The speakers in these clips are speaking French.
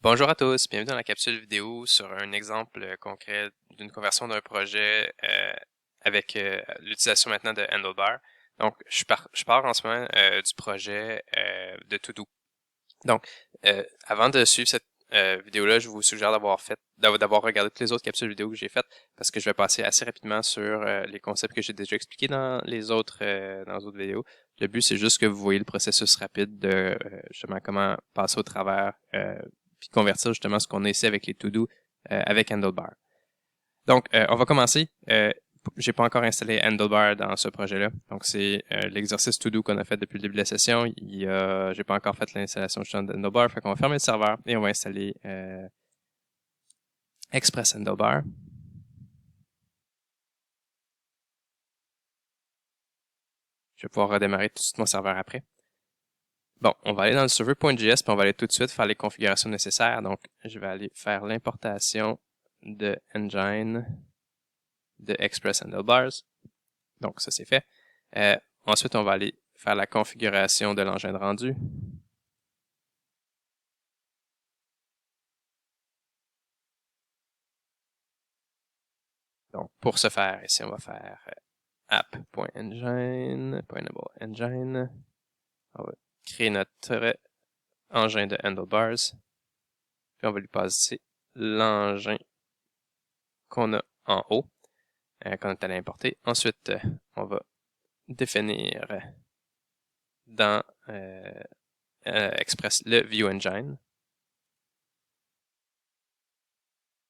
Bonjour à tous, bienvenue dans la capsule vidéo sur un exemple concret d'une conversion d'un projet avec l'utilisation maintenant de Handlebar. Donc, je pars en ce moment du projet de To-Do. Donc, avant de suivre cette vidéo-là, je vous suggère d'avoir regardé toutes les autres capsules vidéo que j'ai faites parce que je vais passer assez rapidement sur les concepts que j'ai déjà expliqués dans les autres vidéos. Le but, c'est juste que vous voyez le processus rapide de justement comment passer au travers puis convertir justement ce qu'on a ici avec les to-do avec Handlebar. Donc, on va commencer. J'ai pas encore installé Handlebar dans ce projet-là. Donc, c'est l'exercice to-do qu'on a fait depuis le début de la session. J'ai pas encore fait l'installation de Handlebar. Fait qu'on va fermer le serveur et on va installer Express Handlebar. Je vais pouvoir redémarrer tout de suite mon serveur après. Bon, on va aller dans le server.js puis on va aller tout de suite faire les configurations nécessaires. Donc, je vais aller faire l'importation de Engine de Express Handlebars. Donc, ça c'est fait. Ensuite, on va aller faire la configuration de l'engin de rendu. Donc, pour ce faire, ici, on va faire app.engine. On va créer notre engin de handlebars. Puis, on va lui passer l'engin qu'on a en haut, qu'on est allé importer. Ensuite, on va définir dans Express le View Engine.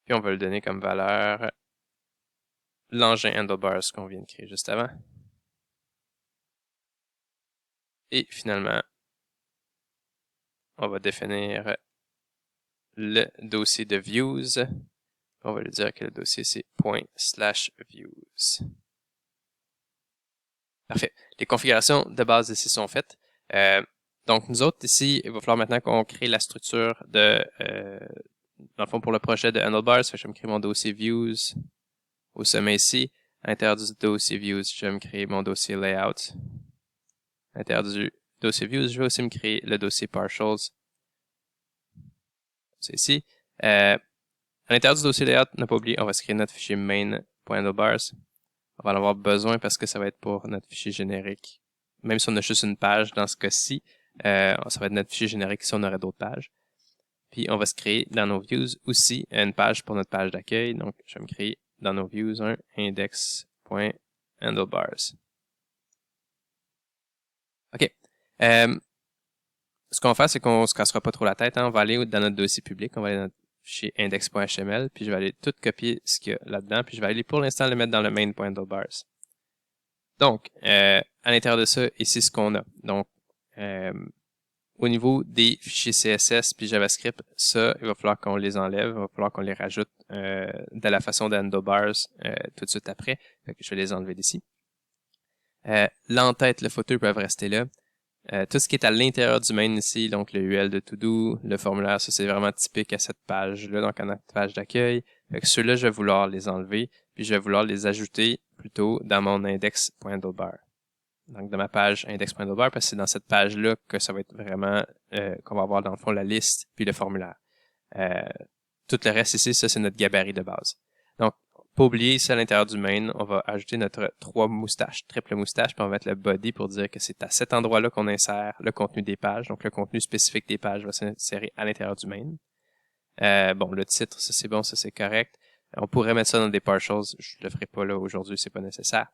Puis, on va le donner comme valeur l'engin handlebars qu'on vient de créer juste avant. Et finalement, on va définir le dossier de views. On va lui dire que le dossier c'est ./views. Parfait. Les configurations de base ici sont faites. Donc nous autres ici, il va falloir maintenant qu'on crée la structure dans le fond pour le projet de handlebars. Je vais me créer mon dossier views au sommet ici. À l'intérieur du dossier views, je vais me créer mon dossier layout. À l'intérieur du dossier views, je vais aussi me créer le dossier partials. C'est ici. À l'intérieur du dossier layout, n'a pas oublié, on va se créer notre fichier main.handlebars. On va en avoir besoin parce que ça va être pour notre fichier générique. Même si on a juste une page dans ce cas-ci, ça va être notre fichier générique si on aurait d'autres pages. Puis on va se créer dans nos views aussi une page pour notre page d'accueil. Donc je vais me créer dans nos views un index.handlebars. OK. Ce qu'on va faire, c'est qu'on se cassera pas trop la tête. Hein. On va aller dans notre dossier public, on va aller dans notre fichier index.html, puis je vais aller tout copier ce qu'il y a là-dedans, puis je vais aller pour l'instant le mettre dans le main.handlebars. Donc, à l'intérieur de ça, ici ce qu'on a. Donc, au niveau des fichiers CSS puis JavaScript, ça, il va falloir qu'on les enlève, il va falloir qu'on les rajoute de la façon de handlebars tout de suite après. Donc, je vais les enlever d'ici. L'entête, le footer peuvent rester là. Tout ce qui est à l'intérieur du main ici, donc le UL de To-Do, le formulaire, ça c'est vraiment typique à cette page-là, donc à notre page d'accueil. Ceux-là, je vais vouloir les enlever, puis je vais vouloir les ajouter plutôt dans mon index.handlebar. Donc dans ma page index.handlebar, parce que c'est dans cette page-là que ça va être vraiment, qu'on va avoir dans le fond la liste, puis le formulaire. Tout le reste ici, ça c'est notre gabarit de base. Donc, pas oublier, ici à l'intérieur du main, on va ajouter notre triple moustache, puis on va mettre le body pour dire que c'est à cet endroit-là qu'on insère le contenu des pages. Donc, le contenu spécifique des pages va s'insérer à l'intérieur du main. Bon, le titre, ça c'est bon, ça c'est correct. On pourrait mettre ça dans des partials. Je le ferai pas là aujourd'hui, c'est pas nécessaire.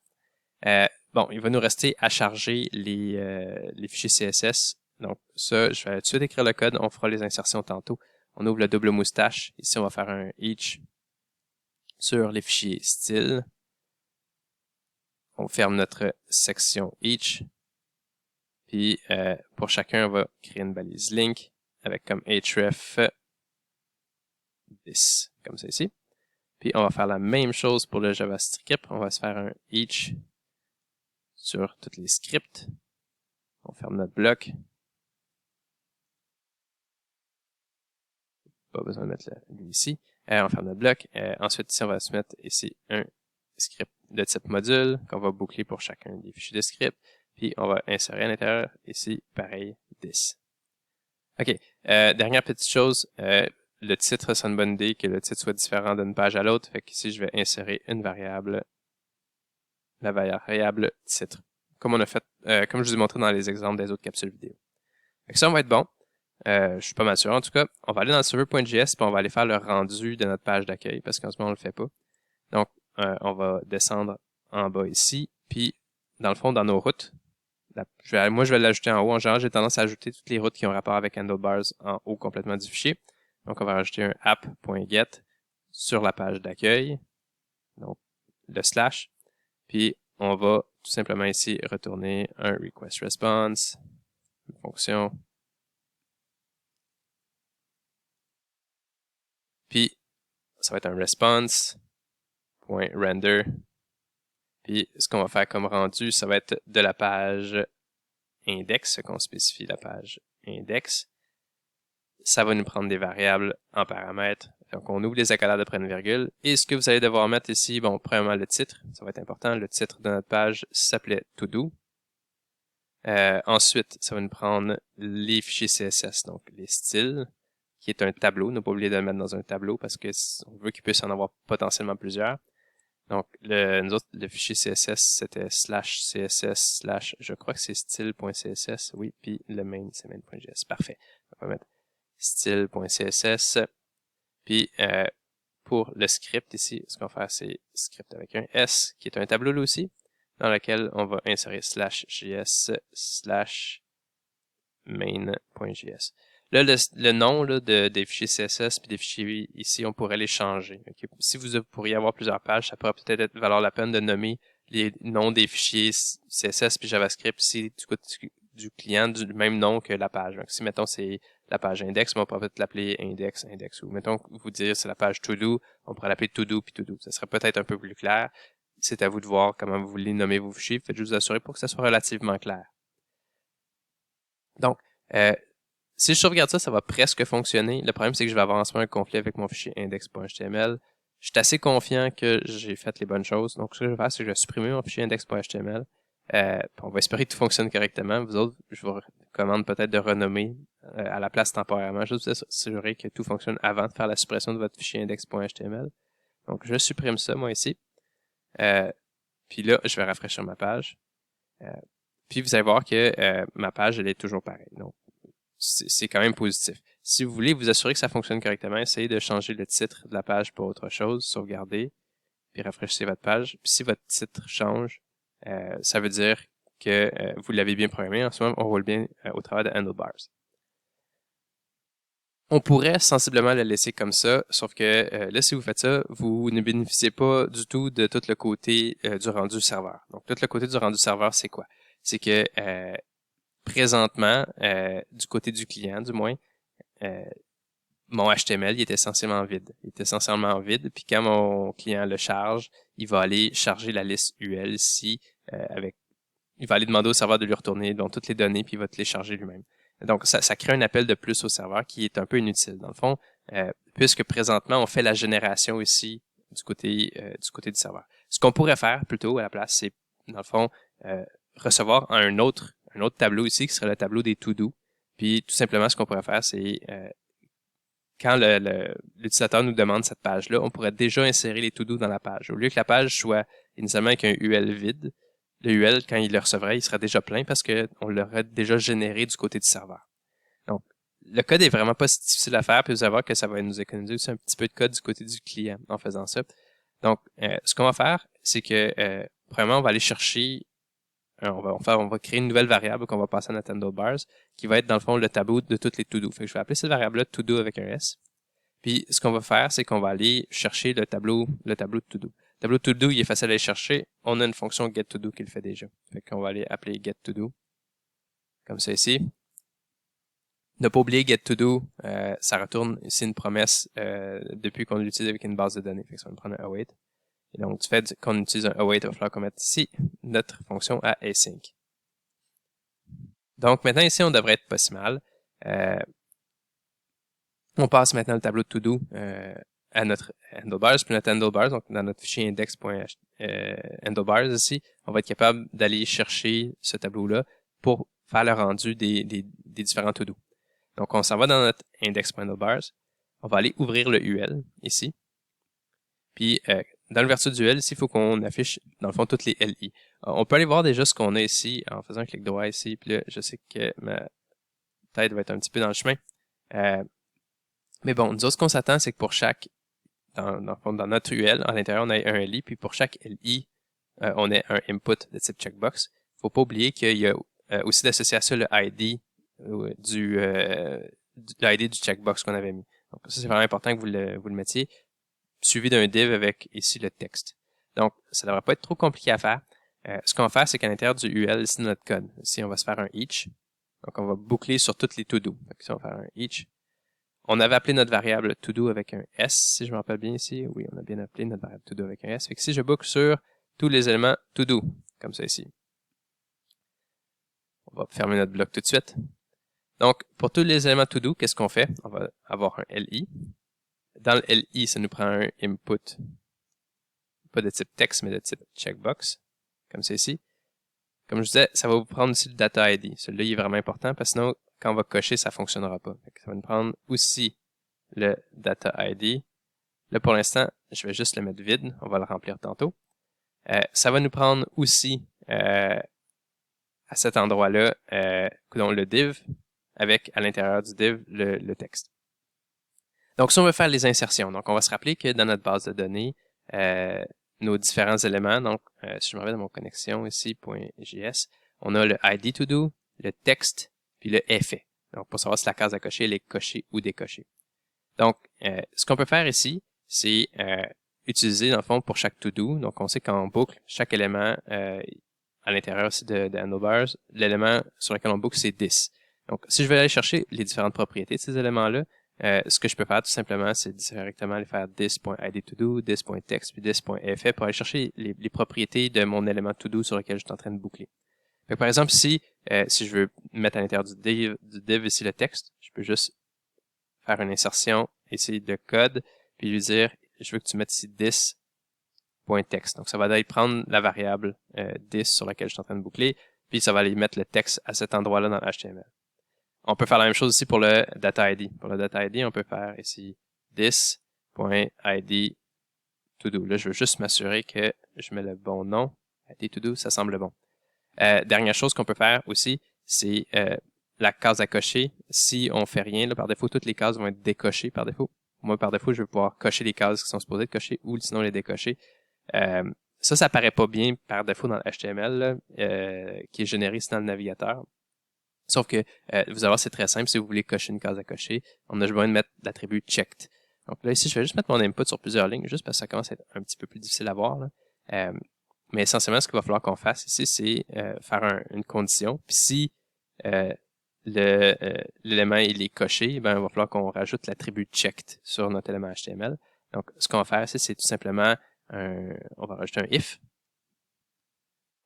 Bon, il va nous rester à charger les fichiers CSS. Donc, ça, je vais tout de suite écrire le code. On fera les insertions tantôt. On ouvre le double moustache. Ici, on va faire un each sur les fichiers style. On ferme notre section each. Puis, pour chacun, on va créer une balise link avec comme href this, comme ça ici. Puis, on va faire la même chose pour le JavaScript. On va se faire un each sur tous les scripts. On ferme notre bloc. Pas besoin de mettre lui ici. On ferme notre bloc. Ensuite, ici, on va se mettre ici un script de type module qu'on va boucler pour chacun des fichiers de script. Puis, on va insérer à l'intérieur ici, pareil, this. OK. Dernière petite chose. le titre, c'est une bonne idée que le titre soit différent d'une page à l'autre. Fait qu'ici, je vais insérer une variable, la variable titre, comme on a fait, comme je vous ai montré dans les exemples des autres capsules vidéo. Fait que ça, on va être bon. Je suis pas mal sûr. En tout cas, on va aller dans le server.js puis on va aller faire le rendu de notre page d'accueil parce qu'en ce moment, on le fait pas. Donc, on va descendre en bas ici. Puis, dans le fond, dans nos routes, moi, je vais l'ajouter en haut. En général, j'ai tendance à ajouter toutes les routes qui ont rapport avec handlebars en haut complètement du fichier. Donc, on va rajouter un app.get sur la page d'accueil. Donc, le slash. Puis, on va tout simplement ici retourner un request response, une fonction. Puis, ça va être un response.render. Puis, ce qu'on va faire comme rendu, ça va être de la page index, qu'on spécifie la page index. Ça va nous prendre des variables en paramètres. Donc, on ouvre les accolades après une virgule. Et ce que vous allez devoir mettre ici, bon, premièrement, le titre. Ça va être important. Le titre de notre page s'appelait todo. Ensuite, ça va nous prendre les fichiers CSS, donc les styles, qui est un tableau. Ne pas oublier de le mettre dans un tableau parce que on veut qu'il puisse en avoir potentiellement plusieurs. Donc, nous autres, le fichier CSS, c'était /css/ je crois que c'est style.css, oui, puis le main, c'est main.js. Parfait. On va mettre style.css. Puis, pour le script ici, ce qu'on va faire, c'est script avec un S, qui est un tableau là aussi, dans lequel on va insérer /js/main.js. Là, le nom là, des fichiers CSS puis des fichiers ici, on pourrait les changer. Okay? Si vous pourriez avoir plusieurs pages, ça pourrait peut-être valoir la peine de nommer les noms des fichiers CSS puis JavaScript ici du client du même nom que la page. Donc, si, mettons, c'est la page index, on pourrait peut-être l'appeler index. Ou, mettons, vous dire c'est la page to-do, on pourrait l'appeler to-do puis to-do. Ça serait peut-être un peu plus clair. C'est à vous de voir comment vous voulez nommer vos fichiers. Faites juste vous assurer pour que ça soit relativement clair. Donc, si je sauvegarde ça, ça va presque fonctionner. Le problème, c'est que je vais avoir en ce moment un conflit avec mon fichier index.html. Je suis assez confiant que j'ai fait les bonnes choses. Donc, ce que je vais faire, c'est que je vais supprimer mon fichier index.html. On va espérer que tout fonctionne correctement. Vous autres, je vous recommande peut-être de renommer à la place temporairement. Juste vous assurer que tout fonctionne avant de faire la suppression de votre fichier index.html. Donc, je supprime ça, moi, ici. Puis là, je vais rafraîchir ma page. Puis vous allez voir que ma page, elle est toujours pareille. Donc, c'est quand même positif. Si vous voulez vous assurer que ça fonctionne correctement, essayez de changer le titre de la page pour autre chose, sauvegardez, puis rafraîchissez votre page. Puis si votre titre change, ça veut dire que vous l'avez bien programmé. En ce moment, on roule bien au travers de handlebars. On pourrait sensiblement le laisser comme ça, sauf que là, si vous faites ça, vous ne bénéficiez pas du tout de tout le côté du rendu serveur. Donc, tout le côté du rendu serveur, c'est quoi? C'est que présentement, du côté du client, du moins, mon HTML, il est essentiellement vide. Il est essentiellement vide, puis quand mon client le charge, il va aller charger la liste UL ici, il va aller demander au serveur de lui retourner donc, toutes les données, puis il va télécharger lui-même. Donc, ça crée un appel de plus au serveur qui est un peu inutile. Dans le fond, puisque présentement, on fait la génération ici du côté du serveur. Ce qu'on pourrait faire plutôt à la place, c'est, dans le fond, recevoir un autre tableau ici, qui serait le tableau des to-do. Puis, tout simplement, ce qu'on pourrait faire, c'est quand l'utilisateur nous demande cette page-là, on pourrait déjà insérer les to-do dans la page. Au lieu que la page soit initialement avec un UL vide, le UL, quand il le recevrait, il serait déjà plein parce qu'on l'aurait déjà généré du côté du serveur. Donc, le code est vraiment pas si difficile à faire, puis vous allez voir que ça va nous économiser aussi un petit peu de code du côté du client en faisant ça. Donc, ce qu'on va faire, c'est que, premièrement, on va aller chercher on va créer une nouvelle variable qu'on va passer à notre handlebars, qui va être dans le fond le tableau de toutes les to-do. Fait que je vais appeler cette variable-là to-do avec un S. Puis ce qu'on va faire, c'est qu'on va aller chercher le tableau de to-do. Le tableau de to-do, il est facile à aller chercher. On a une fonction getToDo qui le fait déjà. Fait qu'on va aller appeler getToDo. Comme ça ici. Ne pas oublier getToDo, ça retourne ici une promesse depuis qu'on l'utilise avec une base de données. Fait que ça va nous prendre un await. Et donc, du fait qu'on utilise un await, il va falloir qu'on mette ici notre fonction à async. Donc, maintenant, ici, on devrait être pas si mal. On passe maintenant le tableau de to-do à notre handlebars, puis notre handlebars, donc dans notre fichier index.handlebars ici, on va être capable d'aller chercher ce tableau-là pour faire le rendu des différents to-do. Donc, on s'en va dans notre index.handlebars. on va aller ouvrir le UL ici. Puis, dans l'ouverture du UL, ici, il faut qu'on affiche, dans le fond, toutes les LI. On peut aller voir déjà ce qu'on a ici en faisant un clic droit ici. Puis là, je sais que ma tête va être un petit peu dans le chemin. Mais bon, nous autres, ce qu'on s'attend, c'est que pour chaque, dans notre UL, à l'intérieur, on a un LI. Puis pour chaque LI, on a un input de type checkbox. Faut pas oublier qu'il y a aussi d'associer à ça le ID l'ID du checkbox qu'on avait mis. Donc ça, c'est vraiment important que vous le mettiez, suivi d'un div avec ici le texte. Donc, ça ne devrait pas être trop compliqué à faire. Ce qu'on va faire, c'est qu'à l'intérieur du UL, ici notre code, ici on va se faire un each. Donc on va boucler sur toutes les to-do. Donc ici on va faire un each. On avait appelé notre variable to-do avec un S, si je me rappelle bien ici. Oui, on a bien appelé notre variable to-do avec un S. Fait que si je boucle sur tous les éléments to-do, comme ça ici. On va fermer notre bloc tout de suite. Donc, pour tous les éléments to-do, qu'est-ce qu'on fait? On va avoir un LI. Dans le LI, ça nous prend un input, pas de type texte, mais de type checkbox, comme ça ici. Comme je disais, ça va vous prendre aussi le data ID. Celui-là, il est vraiment important, parce que sinon, quand on va cocher, ça ne fonctionnera pas. Ça va nous prendre aussi le data ID. Là, pour l'instant, je vais juste le mettre vide. On va le remplir tantôt. Ça va nous prendre aussi, à cet endroit-là, le div, avec à l'intérieur du div le texte. Donc, si on veut faire les insertions, donc on va se rappeler que dans notre base de données, nos différents éléments, donc si je me remets dans mon connexion ici, .js, on a le ID to do, le texte, puis le effet. Donc, pour savoir si la case à cocher, elle est cochée ou décochée. Donc, ce qu'on peut faire ici, c'est utiliser, dans le fond, pour chaque to do. Donc, on sait qu'en boucle, chaque élément à l'intérieur aussi de handlebars, l'élément sur lequel on boucle, c'est 10. Donc, si je veux aller chercher les différentes propriétés de ces éléments-là, ce que je peux faire tout simplement, c'est directement aller faire this.idToDo, this.text, puis this.effet pour aller chercher les propriétés de mon élément to-do sur lequel je suis en train de boucler. Donc, par exemple, si je veux mettre à l'intérieur du div ici le texte, je peux juste faire une insertion ici de code, puis lui dire, je veux que tu mettes ici this.text. Donc, ça va aller prendre la variable this sur laquelle je suis en train de boucler, puis ça va aller mettre le texte à cet endroit-là dans HTML. On peut faire la même chose aussi pour le data ID. Pour le data ID, on peut faire ici this.id to-do. Là, je veux juste m'assurer que je mets le bon nom. ID to-do, ça semble bon. Dernière chose qu'on peut faire aussi, c'est la case à cocher. Si on fait rien, là, par défaut, toutes les cases vont être décochées par défaut. Moi, par défaut, je vais pouvoir cocher les cases qui sont supposées être cochées ou sinon les décocher. Ça apparaît pas bien par défaut dans le HTML, là, qui est généré ici dans le navigateur. Sauf que, vous allez voir, c'est très simple. Si vous voulez cocher une case à cocher, on a besoin de mettre l'attribut checked. Donc là, ici, je vais juste mettre mon input sur plusieurs lignes, juste parce que ça commence à être un petit peu plus difficile à voir, là. Mais essentiellement, ce qu'il va falloir qu'on fasse ici, c'est faire une condition. Puis si l'élément il est coché, ben, il va falloir qu'on rajoute l'attribut checked sur notre élément HTML. Donc, ce qu'on va faire ici, c'est tout simplement on va rajouter un if.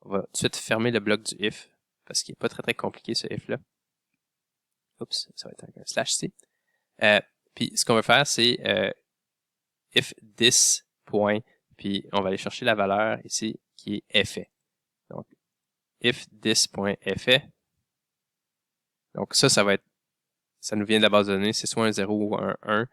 On va tout de suite fermer le bloc du if, parce qu'il n'est pas très très compliqué ce if-là. Oups, ça va être un slash ici. Puis ce qu'on va faire, c'est if this point, puis on va aller chercher la valeur ici qui est effet. Donc, if this.effet. Donc ça va être, ça nous vient de la base de données, c'est soit un 0 ou un 1.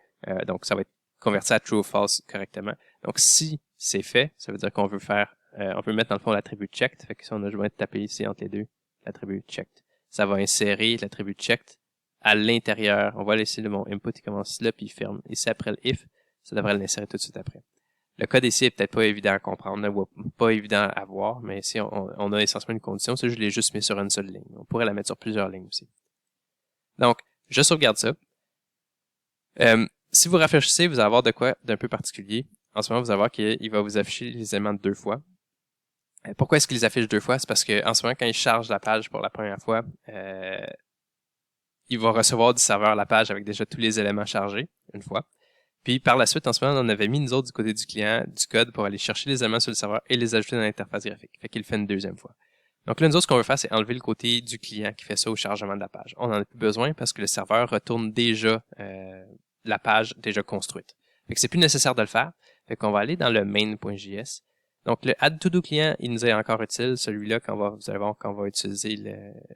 Donc ça va être converti à true ou false correctement. Donc si c'est fait, ça veut dire qu'on veut faire, on veut mettre dans le fond l'attribut checked. Fait que si on a besoin de taper ici entre les deux, l'attribut checked. Ça va insérer l'attribut checked à l'intérieur. On va laisser mon input, il commence là, puis il ferme. Ici, après le if, ça devrait l'insérer tout de suite après. Le code ici est peut-être pas évident à comprendre, pas évident à voir, mais ici, on a essentiellement une condition. Ça, je l'ai juste mis sur une seule ligne. On pourrait la mettre sur plusieurs lignes aussi. Donc, je sauvegarde ça. Si vous rafraîchissez, vous allez avoir de quoi d'un peu particulier. En ce moment, vous allez voir qu'il va vous afficher les éléments deux fois. Pourquoi est-ce qu'il les affiche deux fois? C'est parce que en ce moment, quand il charge la page pour la première fois, il va recevoir du serveur la page avec déjà tous les éléments chargés, une fois. Puis par la suite, en ce moment, on avait mis nous autres du côté du client du code pour aller chercher les éléments sur le serveur et les ajouter dans l'interface graphique. Fait qu'il le fait une deuxième fois. Donc là, nous autres, ce qu'on veut faire, c'est enlever le côté du client qui fait ça au chargement de la page. On n'en a plus besoin parce que le serveur retourne déjà la page déjà construite. Fait que c'est plus nécessaire de le faire. Fait qu'on va aller dans le main.js. Donc le add to do client, il nous est encore utile. Celui-là, vous allez voir quand on va utiliser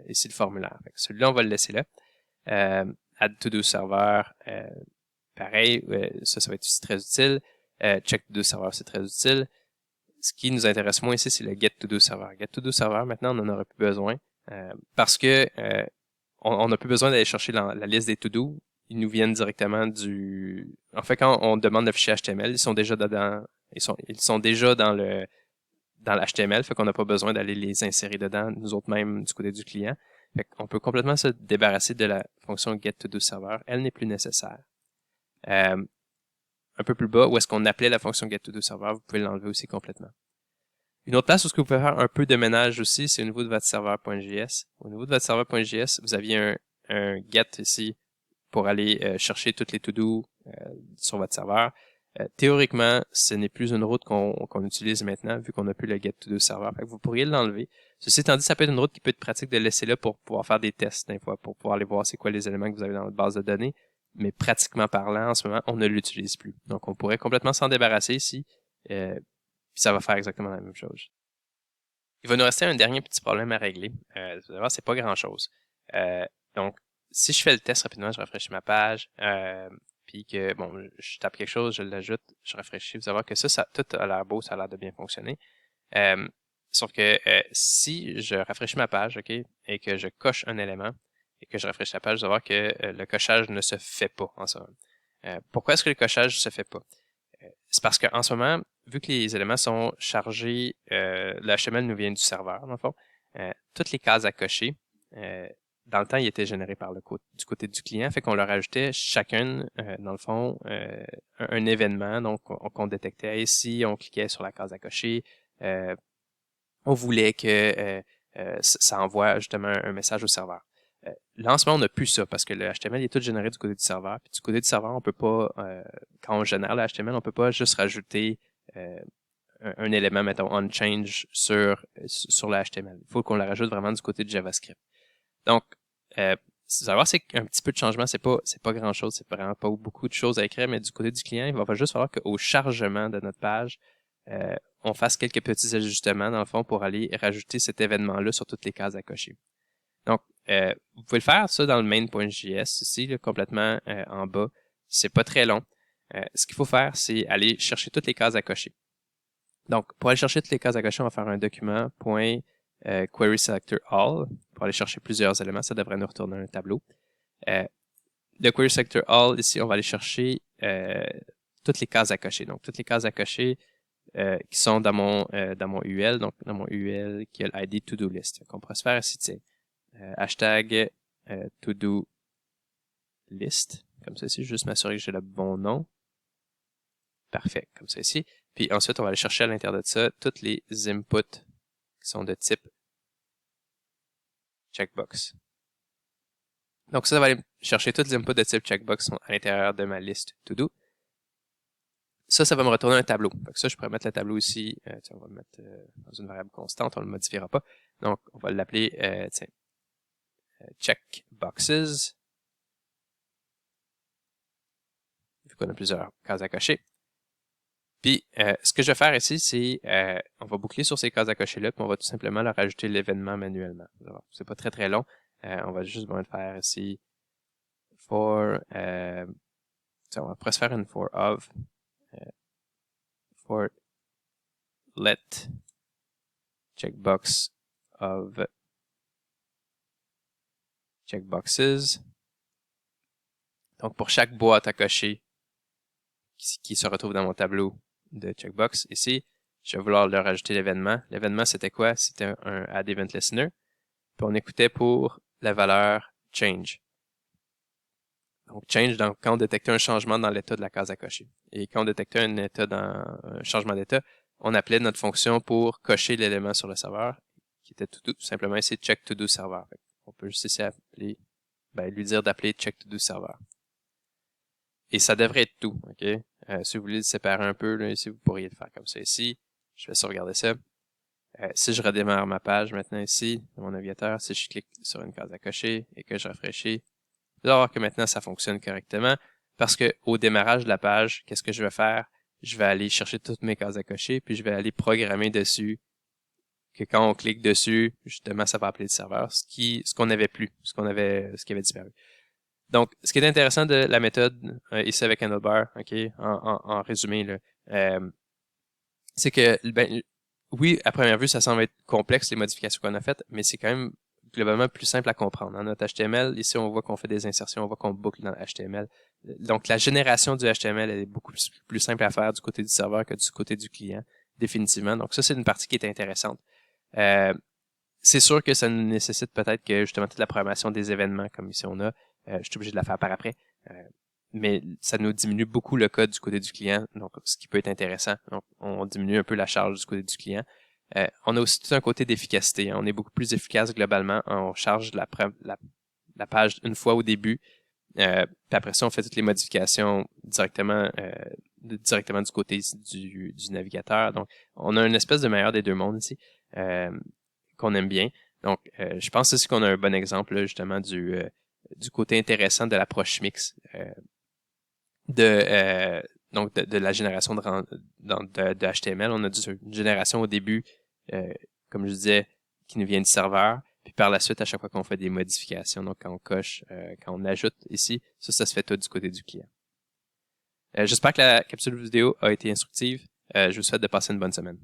ici le formulaire. Fait que celui-là, on va le laisser là. Add to do serveur pareil, ça va être aussi très utile. Check to do serveur, c'est très utile. Ce qui nous intéresse moins ici, c'est le get to do serveur. Get to do serveur, maintenant, on n'en aurait plus besoin parce que on n'a plus besoin d'aller chercher la liste des to do. Ils nous viennent directement du. En fait, quand on demande le fichier HTML, ils sont déjà dedans. Ils sont déjà dans l'HTML, fait qu'on n'a pas besoin d'aller les insérer dedans, nous autres mêmes du côté du client. Fait qu'on peut complètement se débarrasser de la fonction get to do serveur. Elle n'est plus nécessaire. Un peu plus bas, où est-ce qu'on appelait la fonction get to do serveur, vous pouvez l'enlever aussi complètement. Une autre place où vous pouvez faire un peu de ménage aussi, c'est au niveau de votre serveur.js. Au niveau de votre serveur.js, vous aviez un get ici pour aller chercher toutes les to-do sur votre serveur. Théoriquement, ce n'est plus une route qu'on utilise maintenant, vu qu'on n'a plus le get to do serveur. Fait que vous pourriez l'enlever. Ceci étant dit, ça peut être une route qui peut être pratique de laisser là pour pouvoir faire des tests des fois, pour pouvoir aller voir c'est quoi les éléments que vous avez dans votre base de données. Mais pratiquement parlant, en ce moment, on ne l'utilise plus. Donc, on pourrait complètement s'en débarrasser ici. Puis ça va faire exactement la même chose. Il va nous rester un dernier petit problème à régler. Vous allez voir, c'est pas grand-chose. Donc, si je fais le test rapidement, je rafraîchis ma page, puis que, bon, je tape quelque chose, je l'ajoute, je rafraîchis, vous allez voir que ça tout a l'air beau, ça a l'air de bien fonctionner. Sauf que si je rafraîchis ma page, OK, et que je coche un élément, et que je rafraîchis la page, vous allez voir que le cochage ne se fait pas en ce moment. Pourquoi est-ce que le cochage ne se fait pas? C'est parce qu'en ce moment, vu que les éléments sont chargés, le HTML nous vient du serveur, dans le fond, toutes les cases à cocher, dans le temps, ils étaient générés par du côté du client, fait qu'on leur ajoutait chacune, dans le fond, un événement, donc qu'on détectait. Ici, on cliquait sur la case à cocher, on voulait que ça envoie justement un message au serveur. Là, en ce moment, on n'a plus ça parce que le HTML est tout généré du côté du serveur. Puis du côté du serveur, on peut pas, quand on génère le HTML, on peut pas juste rajouter un élément, mettons, on change sur le HTML. Il faut qu'on le rajoute vraiment du côté du JavaScript. Donc, savoir c'est un petit peu de changement, c'est pas grand chose, c'est vraiment pas beaucoup de choses à écrire, mais du côté du client, il va juste falloir qu'au chargement de notre page, on fasse quelques petits ajustements dans le fond pour aller rajouter cet événement-là sur toutes les cases à cocher. Donc, vous pouvez le faire, ça, dans le main.js, ici, là, complètement en bas. C'est pas très long. Ce qu'il faut faire, c'est aller chercher toutes les cases à cocher. Donc, pour aller chercher toutes les cases à cocher, on va faire un document .query selector all pour aller chercher plusieurs éléments. Ça devrait nous retourner un tableau. Le query selector all, ici, on va aller chercher toutes les cases à cocher. Donc, toutes les cases à cocher qui sont dans mon UL, donc dans mon UL qui a l'ID to-do list. Donc, on pourrait se faire ici, tiens. Hashtag to-do list, comme ça ici, juste m'assurer que j'ai le bon nom. Parfait, comme ça ici. Puis ensuite, on va aller chercher à l'intérieur de ça toutes les inputs qui sont de type checkbox. Donc ça va aller chercher toutes les inputs de type checkbox qui sont à l'intérieur de ma liste to-do. Ça va me retourner un tableau. Donc ça, je pourrais mettre le tableau ici. Tiens, on va le mettre dans une variable constante, on ne le modifiera pas. Donc, on va l'appeler, checkboxes. Vu qu'on a plusieurs cases à cocher. Puis, ce que je vais faire ici, c'est, on va boucler sur ces cases à cocher-là, puis on va tout simplement leur ajouter l'événement manuellement. C'est pas très très long. On va juste le faire ici for, on va presque faire une for of, for let checkbox of checkboxes. Donc, pour chaque boîte à cocher qui se retrouve dans mon tableau de checkbox ici, je vais vouloir leur ajouter l'événement. L'événement, c'était quoi? C'était un add event listener. Puis on écoutait pour la valeur change. Donc change, donc quand on détectait un changement dans l'état de la case à cocher. Et quand on détectait un changement d'état, on appelait notre fonction pour cocher l'élément sur le serveur, qui était tout simplement ici check to do serveur. On peut juste ici appeler, lui dire d'appeler check to do serveur. Et ça devrait être tout, ok? Si vous voulez le séparer un peu, là, ici, vous pourriez le faire comme ça ici. Je vais sauvegarder ça. Si je redémarre ma page maintenant ici, dans mon navigateur, si je clique sur une case à cocher et que je rafraîchis, vous allez voir que maintenant ça fonctionne correctement parce que au démarrage de la page, qu'est-ce que je vais faire? Je vais aller chercher toutes mes cases à cocher puis je vais aller programmer dessus que quand on clique dessus, justement, ça va appeler le serveur, ce qu'on n'avait plus, ce qui avait disparu. Donc, ce qui est intéressant de la méthode ici avec Handlebar, ok, en résumé, là, c'est que, ben, oui, à première vue, ça semble être complexe les modifications qu'on a faites, mais c'est quand même globalement plus simple à comprendre. Dans notre HTML, ici, on voit qu'on fait des insertions, on voit qu'on boucle dans le HTML. Donc, la génération du HTML elle est beaucoup plus simple à faire du côté du serveur que du côté du client, définitivement. Donc, ça, c'est une partie qui est intéressante. C'est sûr que ça nécessite peut-être que justement toute la programmation des événements comme ici on a, je suis obligé de la faire par après. Mais ça nous diminue beaucoup le code du côté du client, donc ce qui peut être intéressant. Donc, on diminue un peu la charge du côté du client. On a aussi tout un côté d'efficacité. On est beaucoup plus efficace globalement. On charge la page une fois au début. Puis après ça, on fait toutes les modifications directement du côté du navigateur. Donc, on a une espèce de meilleur des deux mondes ici. Qu'on aime bien. Donc, je pense aussi qu'on a un bon exemple là, justement du côté intéressant de l'approche mix donc de la génération de HTML. On a une génération au début, comme je disais, qui nous vient du serveur. Puis par la suite, à chaque fois qu'on fait des modifications, donc quand on coche, quand on ajoute ici, ça se fait tout du côté du client. J'espère que la capsule vidéo a été instructive. Je vous souhaite de passer une bonne semaine.